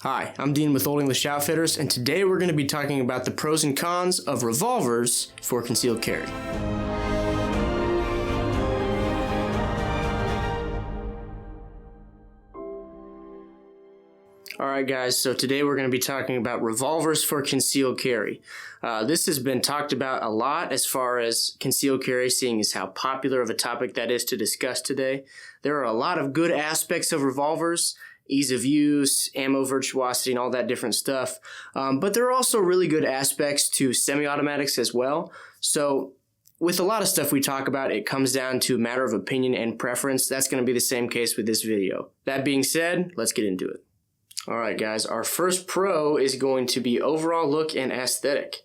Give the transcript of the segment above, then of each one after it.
Hi, I'm Dean with Old English Outfitters, and today we're going to be talking about the pros and cons of revolvers for concealed carry. Alright guys, so today we're going to be talking about revolvers for concealed carry. This has been talked about a lot as far as concealed carry, seeing as how popular of a topic that is to discuss today. There are a lot of good aspects of revolvers, ease of use, ammo virtuosity, and all that different stuff. But there are also really good aspects to semi-automatics as well. So with a lot of stuff we talk about, it comes down to a matter of opinion and preference. That's going to be the same case with this video. That being said, let's get into it. Alright guys, our first pro is going to be overall look and aesthetic.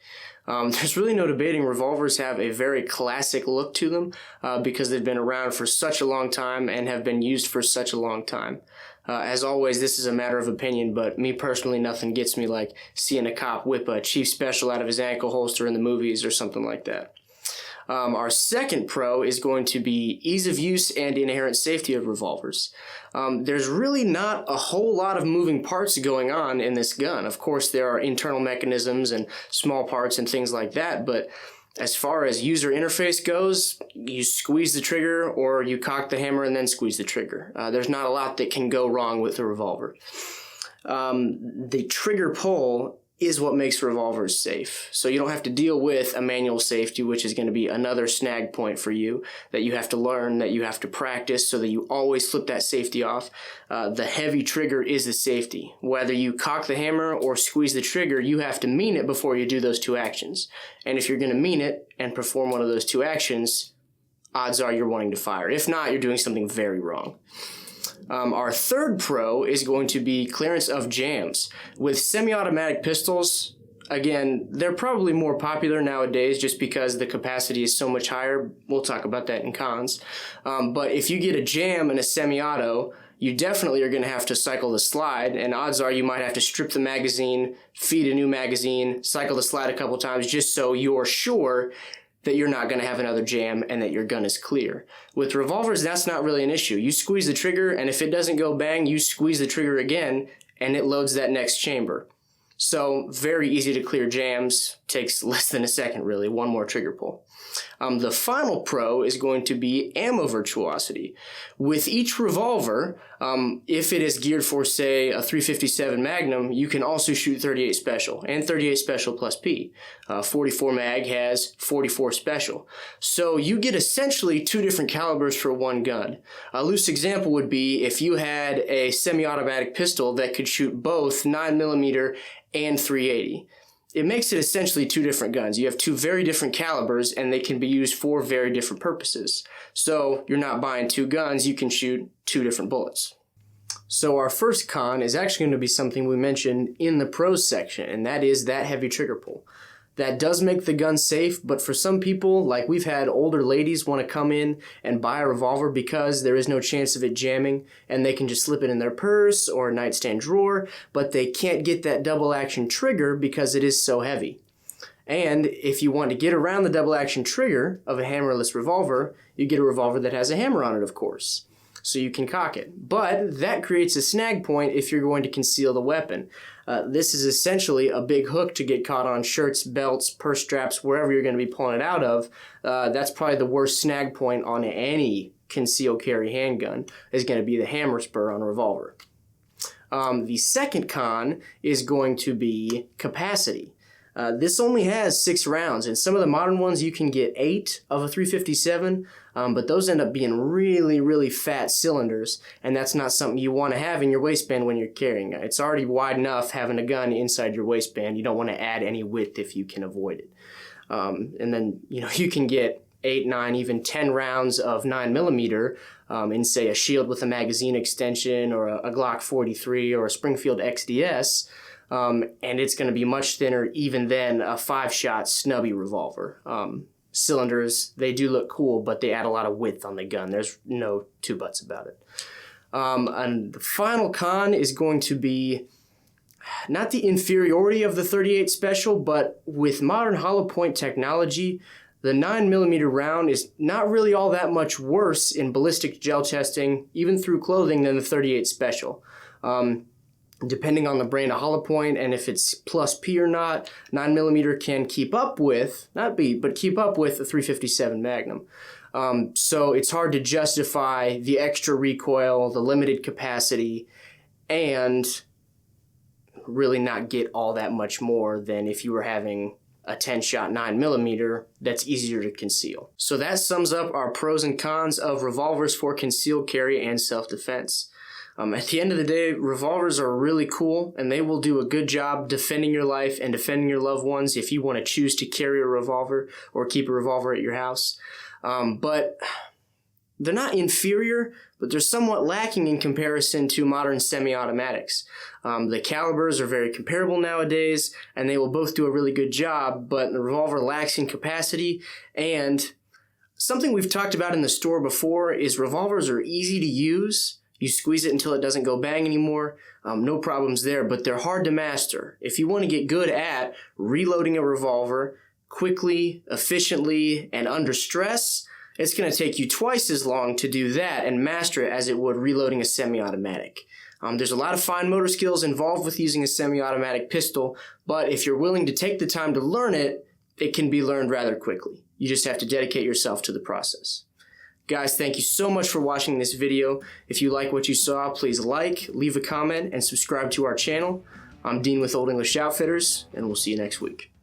There's really no debating revolvers have a very classic look to them because they've been around for such a long time and have been used for such a long time. As always, this is a matter of opinion, but me personally, nothing gets me like seeing a cop whip a Chief Special out of his ankle holster in the movies or something like that. Our second pro is going to be ease of use and inherent safety of revolvers. There's really not a whole lot of moving parts going on in this gun. Of course, there are internal mechanisms and small parts and things like that, but as far as user interface goes, you squeeze the trigger or you cock the hammer and then squeeze the trigger. There's not a lot that can go wrong with a revolver. The trigger pull is what makes revolvers safe. So you don't have to deal with a manual safety, which is going to be another snag point for you that you have to learn, that you have to practice so that you always flip that safety off. The heavy trigger is the safety. Whether you cock the hammer or squeeze the trigger, you have to mean it before you do those two actions. And if you're going to mean it and perform one of those two actions, odds are you're wanting to fire. If not, you're doing something very wrong. Our third pro is going to be clearance of jams. With semi-automatic pistols, again, they're probably more popular nowadays just because the capacity is so much higher. We'll talk about that in cons. But if you get a jam in a semi-auto, you definitely are going to have to cycle the slide, and odds are you might have to strip the magazine, feed a new magazine, cycle the slide a couple times just so you're sure that you're not going to have another jam and that your gun is clear. With revolvers, that's not really an issue. You squeeze the trigger, and if it doesn't go bang, you squeeze the trigger again, and it loads that next chamber. So very easy to clear jams. Takes less than a second, really. One more trigger pull. The final pro is going to be ammo virtuosity. With each revolver, if it is geared for, say, a 357 Magnum, you can also shoot 38 Special and 38 Special plus P. 44 Mag has 44 Special. So you get essentially two different calibers for one gun. A loose example would be if you had a semi-automatic pistol that could shoot both 9mm and 380. It makes it essentially two different guns. You have two very different calibers, and they can be used for very different purposes. So you're not buying two guns, you can shoot two different bullets. So our first con is actually going to be something we mentioned in the pros section, and that is that heavy trigger pull. That does make the gun safe, but for some people, like we've had older ladies want to come in and buy a revolver because there is no chance of it jamming, and they can just slip it in their purse or a nightstand drawer, but they can't get that double action trigger because it is so heavy. And if you want to get around the double action trigger of a hammerless revolver, you get a revolver that has a hammer on it, of course. So you can cock it. But that creates a snag point if you're going to conceal the weapon. This is essentially a big hook to get caught on shirts, belts, purse straps, wherever you're going to be pulling it out of. That's probably the worst snag point on any concealed carry handgun is going to be the hammer spur on a revolver. The second con is going to be capacity. This only has 6 rounds, and some of the modern ones you can get 8 of a 357, but those end up being really, really fat cylinders, and that's not something you want to have in your waistband when you're carrying it. It's already wide enough having a gun inside your waistband. You don't want to add any width if you can avoid it. And then, you can get 8, 9, even 10 rounds of 9mm in, say, a shield with a magazine extension or a Glock 43 or a Springfield XDS, and it's going to be much thinner even than a 5-shot snubby revolver. Cylinders, they do look cool, but they add a lot of width on the gun. There's no two buts about it. And the final con is going to be not the inferiority of the 38 Special, but with modern hollow point technology, the 9mm round is not really all that much worse in ballistic gel testing, even through clothing, than the 38 Special. Depending on the brand of hollow point and if it's plus P or not, 9mm can keep up with, not beat, but keep up with a 357 Magnum. So it's hard to justify the extra recoil, the limited capacity, and really not get all that much more than if you were having a 10-shot 9mm that's easier to conceal. So that sums up our pros and cons of revolvers for concealed carry and self-defense. At the end of the day, revolvers are really cool, and they will do a good job defending your life and defending your loved ones if you want to choose to carry a revolver or keep a revolver at your house. But they're not inferior, but they're somewhat lacking in comparison to modern semi-automatics. The calibers are very comparable nowadays, and they will both do a really good job, but the revolver lacks in capacity. And something we've talked about in the store before is revolvers are easy to use. You squeeze it until it doesn't go bang anymore. No problems there, but they're hard to master. If you want to get good at reloading a revolver quickly, efficiently, and under stress, it's going to take you twice as long to do that and master it as it would reloading a semi-automatic. There's a lot of fine motor skills involved with using a semi-automatic pistol, but if you're willing to take the time to learn it, it can be learned rather quickly. You just have to dedicate yourself to the process. Guys, thank you so much for watching this video. If you like what you saw, please like, leave a comment, and subscribe to our channel. I'm Dean with Old English Outfitters, and we'll see you next week.